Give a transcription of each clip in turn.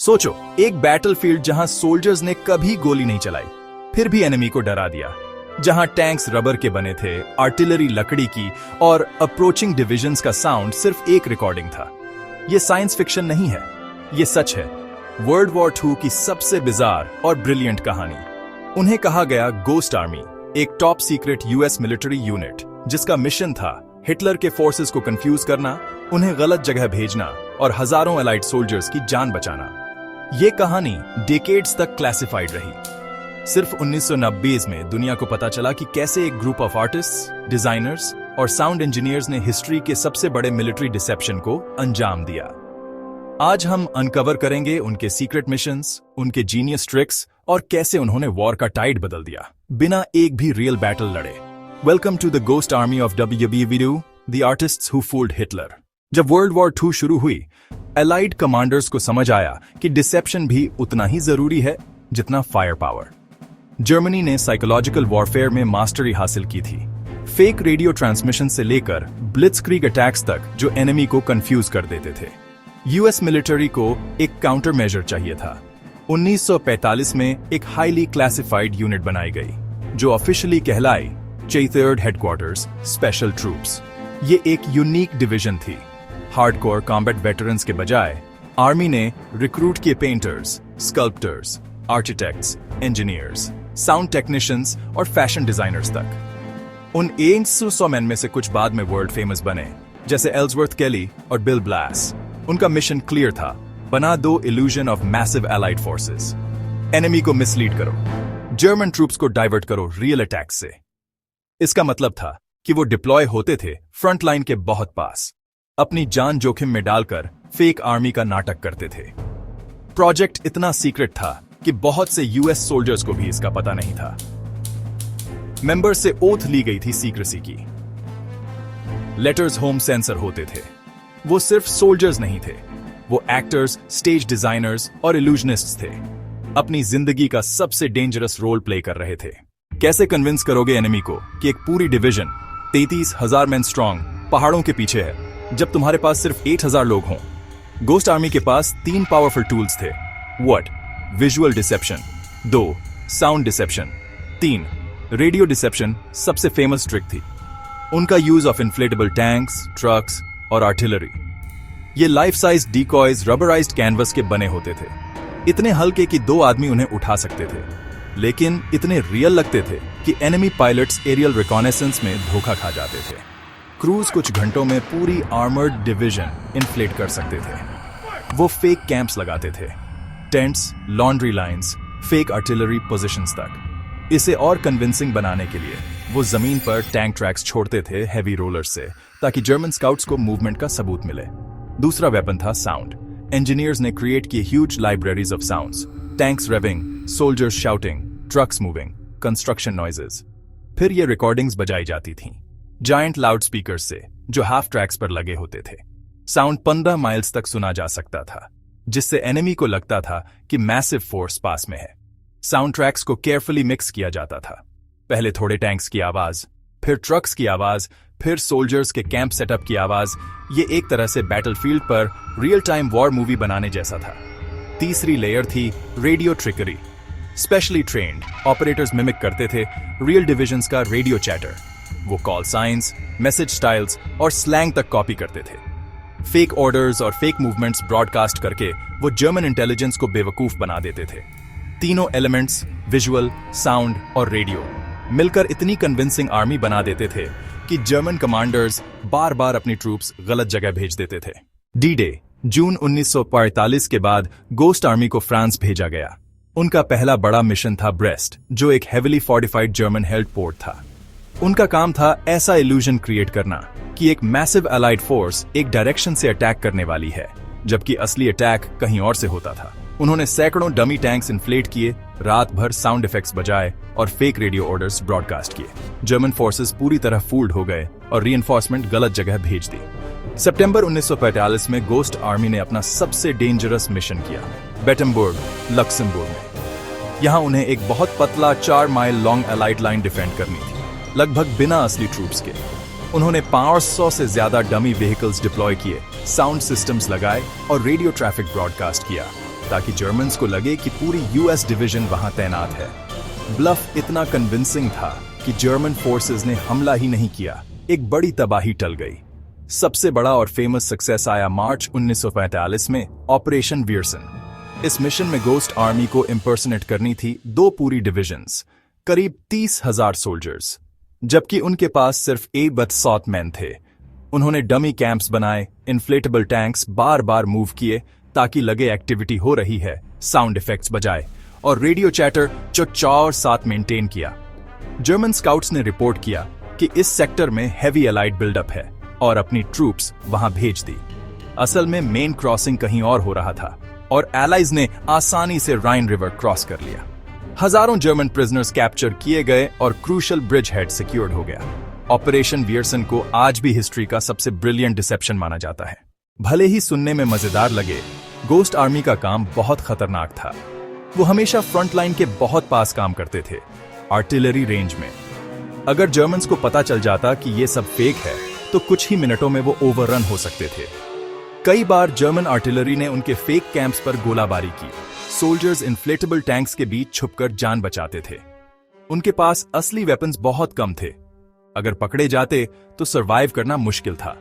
सोचो, एक बैटलफील्ड जहां सोल्जर्स ने कभी गोली नहीं चलाई, फिर भी एनिमी को डरा दिया। जहां टैंक्स रबर के बने थे, आर्टिलरी लकड़ी की और अप्रोचिंग डिविजन्स का साउंड सिर्फ एक रिकॉर्डिंग था। यह साइंस फिक्शन नहीं है, यह सच है। वर्ल्ड वॉर 2 की सबसे बिजार और ब्रिलियंट कहानी। उन्हें कहा गया गोस्ट आर्मी, एक top secret US military unit जिसका मिशन था हिटलर के फोर्सेस को कंफ्यूज करना, उन्हें गलत जगह भेजना और हजारों एलाइड सोल्जर्स की जान बचाना। ये कहानी डेकेड्स तक क्लासिफाइड रही। सिर्फ 1990 में दुनिया को पता चला कि कैसे एक ग्रुप ऑफ आर्टिस्ट्स, डिजाइनर्स और साउंड इंजीनियर्स ने हिस्ट्री के सबसे बड़े मिलिट्री डिसेप्शन को अंजाम दिया। आज हम अनकवर करेंगे उनके सीक्रेट मिशंस, उनके जीनियस ट्रिक्स और कैसे उन्होंने वॉर का टाइड बदल दिया बिना एक भी रियल बैटल लड़े। Welcome to the ghost army of WW, the artists who fooled Hitler. जब वर्ल्ड वॉर 2 शुरू हुई, एलाइड कमांडर्स को समझ आया कि डिसेप्शन भी उतना ही जरूरी है जितना फायर पावर। जर्मनी ने साइकोलॉजिकल वॉरफेयर में मास्टरी हासिल की थी, फेक रेडियो ट्रांसमिशन से लेकर ब्लिट्जक्रीग अटैक्स तक जो एनिमी को कंफ्यूज कर देते थे। यूएस मिलिट्री को एक काउंटर मेजर चाहिए था। 1945 में एक हाईली क्लासिफाइड यूनिट बनाई गई जो ऑफिशियली कहलाई 43rd हेडक्वार्टर्स स्पेशल ट्रूप्स। ये एक यूनिक डिवीजन थी। हार्डकोर कॉम्बैट वेटरन्स के बजाय आर्मी ने रिक्रूट किए painters, sculptors, architects, engineers, sound technicians और फैशन डिजाइनर्स तक। उन 100 मैन में से कुछ बाद में वर्ल्ड फेमस बने, जैसे एल्सवर्थ केली और बिल ब्लास। उनका मिशन क्लियर था, बना दो illusion of massive allied forces. Enemy को मिसलीड करो, जर्मन ट्रूप्स को डाइवर्ट करो रियल अटैक से। इसका मतलब था कि वो डिप्लॉय होते थे फ्रंट लाइन के बहुत पास, अपनी जान जोखिम में डालकर फेक आर्मी का नाटक करते थे। प्रोजेक्ट इतना सीक्रेट था कि बहुत से यूएस सोल्जर्स को भी इसका पता नहीं था। मेंबर से ओथ ली गई थी सीक्रेसी की। लेटर्स होम सेंसर होते थे। वो सिर्फ सोल्जर्स नहीं थे, वो एक्टर्स, स्टेज डिजाइनर्स और इल्यूजनिस्ट्स थे। अपनी जिंदगी का सबसे डेंजरस रोल प्ले कर रहे थे। कैसे कन्विंस करोगे एनिमी को कि एक पूरी डिवीजन 33,000 मैन स्ट्रांग पहाड़ों के पीछे है, जब तुम्हारे पास सिर्फ 8,000 लोग हों? गोस्ट आर्मी के पास 3 पावरफुल टूल्स थे। 1. Visual deception, 2. Sound deception, 3. Radio deception सबसे फेमस ट्रिक थी। उनका use of inflatable tanks, trucks और आर्टिलरी। ये life size decoys rubberized canvas के बने होते थे, इतने हल्के कि 2 आदमी उन्हें उठा सकते थे, लेकिन इतने रियल लगते थे कि एनिमी पायलट्स एरियल रिकॉनेसेंस में धोखा खा जाते थे। क्रूज कुछ घंटों में पूरी आर्मर्ड डिवीजन इन्फ्लेट कर सकते थे। वो फेक कैंप्स लगाते थे, tents, laundry lines, fake artillery positions तक। इसे और कन्विंसिंग बनाने के लिए वो जमीन पर टैंक ट्रैक्स छोड़ते थे हेवी रोलर्स से, ताकि जर्मन स्काउट्स को मूवमेंट का सबूत मिले। दूसरा वेपन था साउंड। इंजीनियर्स ने क्रिएट किए huge libraries of sounds, tanks raving, soldiers shouting, trucks moving, construction noises. फिर ये रिकॉर्डिंग्स बजाई जाती थीं जायंट लाउड स्पीकर्स से जो हाफ ट्रैक्स पर लगे होते थे। साउंड 15 माइल्स तक सुना जा सकता था, जिससे एनिमी को लगता था कि मैसिव फोर्स पास में है। साउंड ट्रैक्स को केयरफुली मिक्स किया जाता था। पहले थोड़े टैंक्स की आवाज, फिर ट्रक्स की आवाज, फिर सोल्जर्स के कैंप सेटअप की आवाज। ये एक तरह से बैटलफील्ड पर रियल टाइम वॉर मूवी बनाने जैसा था। तीसरी लेयर थी radio trickery. Specially trained operators mimic करते थे रियल डिविजन्स का रेडियो चैटर। वो कॉल साइंस, मैसेज स्टाइल्स और स्लैंग तक कॉपी करते थे। फेक ऑर्डर्स और फेक मूवमेंट्स ब्रॉडकास्ट करके वो जर्मन इंटेलिजेंस को बेवकूफ बना देते थे। तीनों एलिमेंट्स, विजुअल, साउंड और रेडियो, मिलकर इतनी कन्विंसिंग आर्मी बना देते थे कि जर्मन कमांडर्स बार बार अपनी ट्रूप्स गलत जगह भेज देते थे। डी-डे, जून 1945 के बाद गोस्ट आर्मी को फ्रांस भेजा गया। उनका पहला बड़ा मिशन था ब्रेस्ट, जो एक heavily fortified German held port था। उनका काम था ऐसा इल्यूजन क्रिएट करना कि एक मैसिव अलाइड फोर्स एक डायरेक्शन से अटैक करने वाली है, जबकि असली अटैक कहीं और से होता था। उन्होंने सैकड़ों डमी टैंक्स इन्फ्लेट किए, रात भर साउंड इफेक्ट्स बजाए और फेक रेडियो ऑर्डर्स ब्रॉडकास्ट किए। जर्मन फोर्सेस पूरी तरह फूल्ड हो गए और रीइंफोर्समेंट गलत जगह भेज दी। सितंबर 1945 में गोस्ट आर्मी ने अपना सबसे डेंजरस मिशन किया, बेटमबर्ग, लक्समबर्ग में। यहां उन्हें एक बहुत पतला 4 mile long allied line defend करनी थी, लगभग बिना असली ट्रूप्स के। उन्होंने 500 से ज्यादा डमी व्हीकल्स डिप्लॉय किए, साउंड सिस्टम्स लगाए और रेडियो ट्रैफिक ब्रॉडकास्ट किया। ताकि जर्मन्स को लगे कि पूरी यूएस डिवीजन वहां तैनात है। ब्लफ इतना कन्विंसिंग था कि जर्मन फोर्सेस ने हमला ही नहीं किया, एक बड़ी तबाही टल गई। सबसे बड़ा और फेमस सक्सेस आया मार्च 1945 में ऑपरेशन वियर्सन। इस मिशन में गोस्ट आर्मी को इम्पर्सनेट करनी थी 2 पूरी डिविजन्स, करीब 30,000 सोल्जर्स, जबकि उनके पास सिर्फ 100 मैन थे। उन्होंने डमी कैंप्स बनाए, इन्फ्लेटेबल टैंक्स बार बार मूव किए ताकि लगे एक्टिविटी हो रही है, साउंड इफेक्ट्स बजाए और रेडियो चैटर चौचार साथ मेंटेन किया। जर्मन स्काउट्स ने रिपोर्ट किया कि इस सेक्टर में हैवी एलाइड बिल्डअप है और अपनी ट्रूप्स वहां भेज दी। असल में मेन क्रॉसिंग कहीं और हो रहा था और एलाइज ने आसानी से राइन रिवर क्रॉस कर लिया। हजारों जर्मन प्रिजनर्स कैप्चर किए गए और क्रूशल ब्रिज हेड सिक्योर्ड हो गया। ऑपरेशन वियर्सन को आज भी हिस्ट्री का सबसे ब्रिलियंट डिसेप्शन माना जाता है। भले ही सुनने में मजेदार लगे, गोस्ट आर्मी का काम बहुत खतरनाक था। वो हमेशा फ्रंट लाइन के बहुत पास काम करते थे, आर्टिलरी रेंज में। अगर जर्मन्स को पता चल जाता कि ये सब फेक है तो कुछ ही मिनटों में वो ओवररन हो सकते थे। कई बार जर्मन आर्टिलरी ने उनके फेक कैंप्स पर गोलाबारी की। सोल्जर्स इन्फ्लेटेबल टैंक्स के बीच छुपकर जान बचाते थे। उनके पास असली वेपन्स बहुत कम थे। अगर पकड़े जाते तो सरवाइव करना मुश्किल था।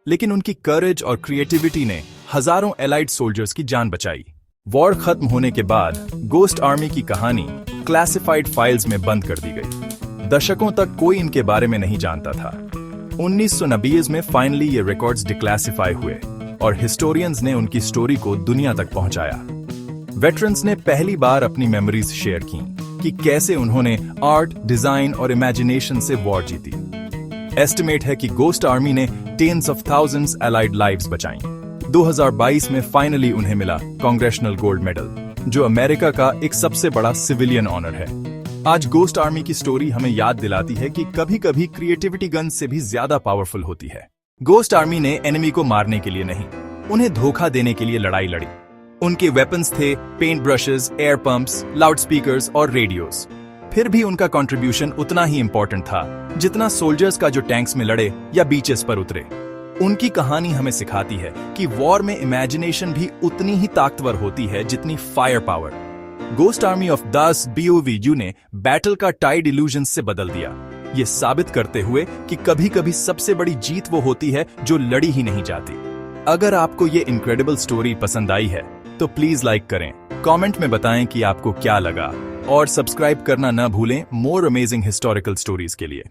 लेकिन उनकी करेज और क्रिएटिविटी ने हजारों एलाइड सोल्जर्स की जान बचाई। वॉर खत्म होने के बाद गोस्ट आर्मी की कहानी क्लासिफाइड फाइल्स में बंद कर दी गई। दशकों तक कोई इनके बारे में नहीं जानता था। 1990 में फाइनली ये रिकॉर्ड्स डिक्लासिफाई हुए और हिस्टोरियंस ने उनकी स्टोरी को दुनिया तक पहुंचाया। वेटरन्स ने पहली बार अपनी मेमोरीज शेयर की कि कैसे उन्होंने आर्ट, डिजाइन और इमेजिनेशन से वॉर जीती। एस्टिमेट है कि गोस्ट आर्मी ने tens of thousands allied lives बचाई। 2022 में फाइनली उन्हें मिला कांग्रेशनल गोल्ड मेडल, जो अमेरिका का एक सबसे बड़ा सिविलियन ऑनर है। आज गोस्ट आर्मी की स्टोरी हमें याद दिलाती है कि कभी-कभी क्रिएटिविटी गन से भी ज्यादा पावरफुल होती है। गोस्ट आर्मी ने एनिमी को मारने के लिए नहीं, उन्हें धोखा देने के लिए लड़ाई लड़ी। उनके वेपन्स थे paint brushes, air pumps, loud speakers और रेडियोस। फिर भी उनका कंट्रीब्यूशन उतना ही इंपॉर्टेंट था जितना सोल्जर्स का जो टैंक्स में लड़े या बीचेस पर उतरे। उनकी कहानी हमें सिखाती है कि वॉर में इमेजिनेशन भी उतनी ही ताकतवर होती है जितनी fire power. Ghost army of Das BOVU ने बैटल का टाइड इल्यूजन से बदल दिया, ये साबित करते हुए कि कभी-कभी सबसे बड़ी जीत वो होती है जो लड़ी ही नहीं जाती। अगर आपको ये इनक्रेडिबल स्टोरी पसंद आई है तो प्लीज लाइक करें, कमेंट में बताएं कि आपको क्या लगा और सब्सक्राइब करना न भूलें मोर अमेजिंग हिस्टोरिकल स्टोरीज के लिए।